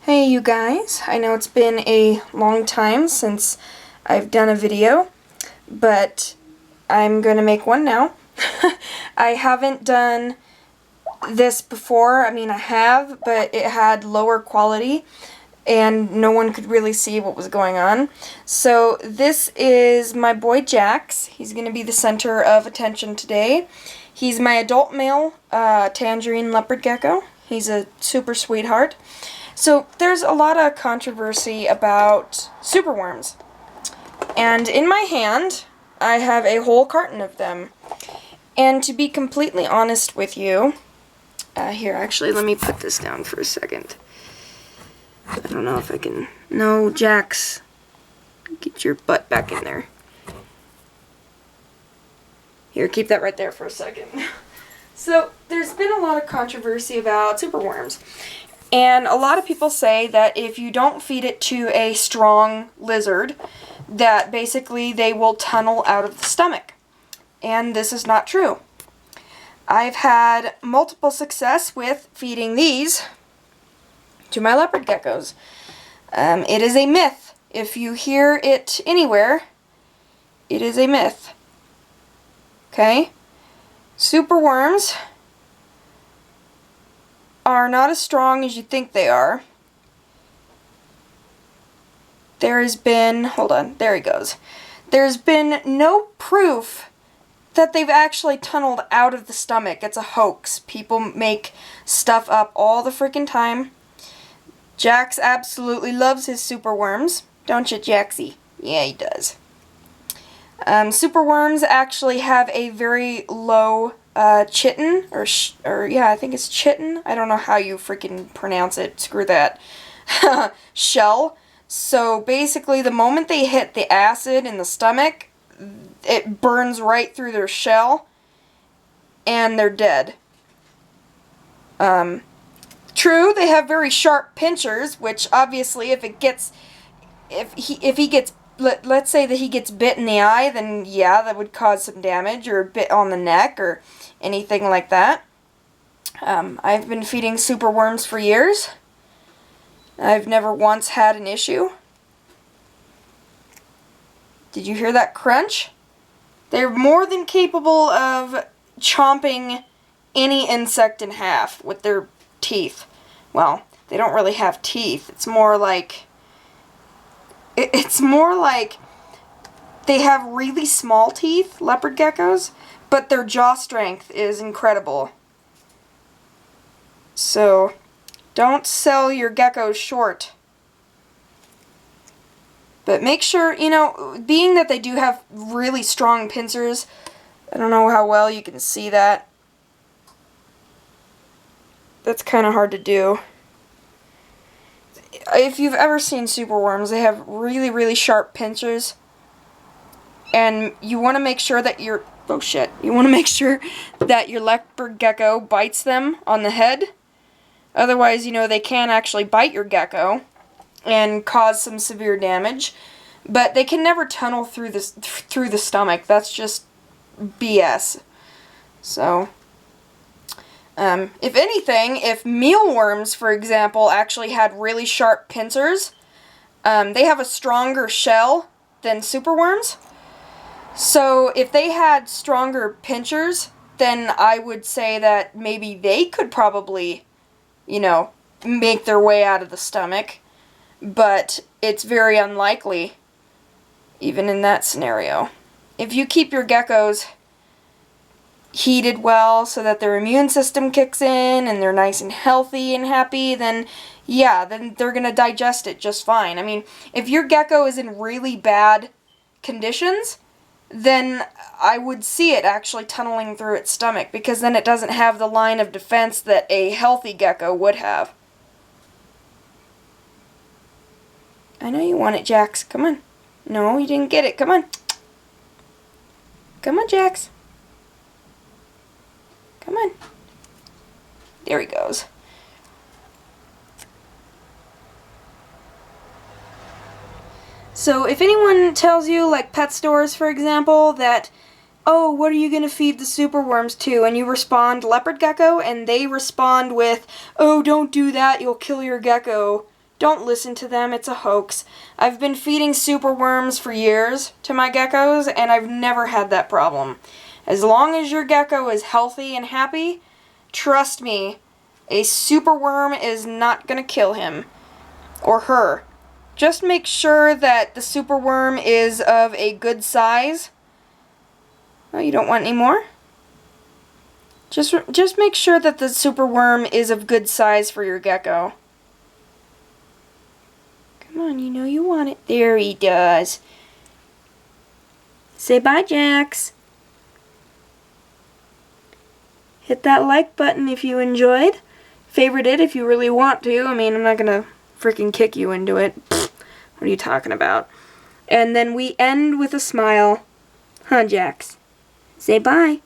Hey you guys, I know it's been a long time since I've done a video, but I'm going to make one now. I haven't done this before. I mean, I have, but it had lower quality and no one could really see what was going on. So this is my boy Jax. He's going to be the center of attention today. He's my adult male tangerine leopard gecko. He's a super sweetheart. So there's a lot of controversy about superworms. And in my hand, I have a whole carton of them. And to be completely honest with you, here, actually, let me put this down for a second. I don't know if I can... No, Jax, get your butt back in there. Here, keep that right there for a second. So, there's been a lot of controversy about superworms. And a lot of people say that if you don't feed it to a strong lizard, that basically they will tunnel out of the stomach. And this is not true. I've had multiple success with feeding these to my leopard geckos. It is a myth. If you hear it anywhere, it is a myth. Okay? Superworms are not as strong as you think they are. There has been, hold on, there he goes. There's been no proof that they've actually tunneled out of the stomach. It's a hoax. People make stuff up all the freaking time. Jax absolutely loves his superworms. Don't you, Jaxie? Yeah, he does. Superworms actually have a very low chitin, or yeah, I think it's chitin. I don't know how you freaking pronounce it. Screw that. Shell. So basically, the moment they hit the acid in the stomach, it burns right through their shell, and they're dead. True, they have very sharp pincers, which obviously, if he gets let's say that he gets bit in the eye, then yeah, that would cause some damage, or a bit on the neck, or anything like that. I've been feeding superworms for years. I've never once had an issue. Did you hear that crunch? They're more than capable of chomping any insect in half with their teeth. Well, they don't really have teeth. It's more like they have really small teeth, leopard geckos, but their jaw strength is incredible. So, don't sell your geckos short. But make sure, being that they do have really strong pincers, I don't know how well you can see that. That's kind of hard to do. If you've ever seen superworms, they have really, really sharp pincers. And you want to make sure that you want to make sure that your leopard gecko bites them on the head. Otherwise, they can actually bite your gecko and cause some severe damage. But they can never tunnel through the stomach. That's just BS. So, if anything, if mealworms, for example, actually had really sharp pincers, they have a stronger shell than superworms. So if they had stronger pincers, then I would say that maybe they could probably, make their way out of the stomach. But it's very unlikely, even in that scenario. If you keep your geckos heated well so that their immune system kicks in and they're nice and healthy and happy, then yeah, then they're going to digest it just fine. I mean, if your gecko is in really bad conditions, then I would see it actually tunneling through its stomach, because then it doesn't have the line of defense that a healthy gecko would have. I know you want it, Jax. Come on. No, you didn't get it. Come on. Come on, Jax. Come on. There he goes. So if anyone tells you, like pet stores for example, that, oh, what are you going to feed the superworms to? And you respond leopard gecko, and they respond with, oh, don't do that, you'll kill your gecko. Don't listen to them. It's a hoax. I've been feeding superworms for years to my geckos, and I've never had that problem. As long as your gecko is healthy and happy, trust me, a superworm is not going to kill him or her. Just make sure that the superworm is of a good size. Oh, you don't want any more? Just make sure that the superworm is of good size for your gecko. Come on, you know you want it. There he does. Say bye, Jax. Hit that like button if you enjoyed. Favorite it if you really want to. I mean, I'm not gonna freaking kick you into it. Pfft, what are you talking about? And then we end with a smile. Huh, Jax? Say bye.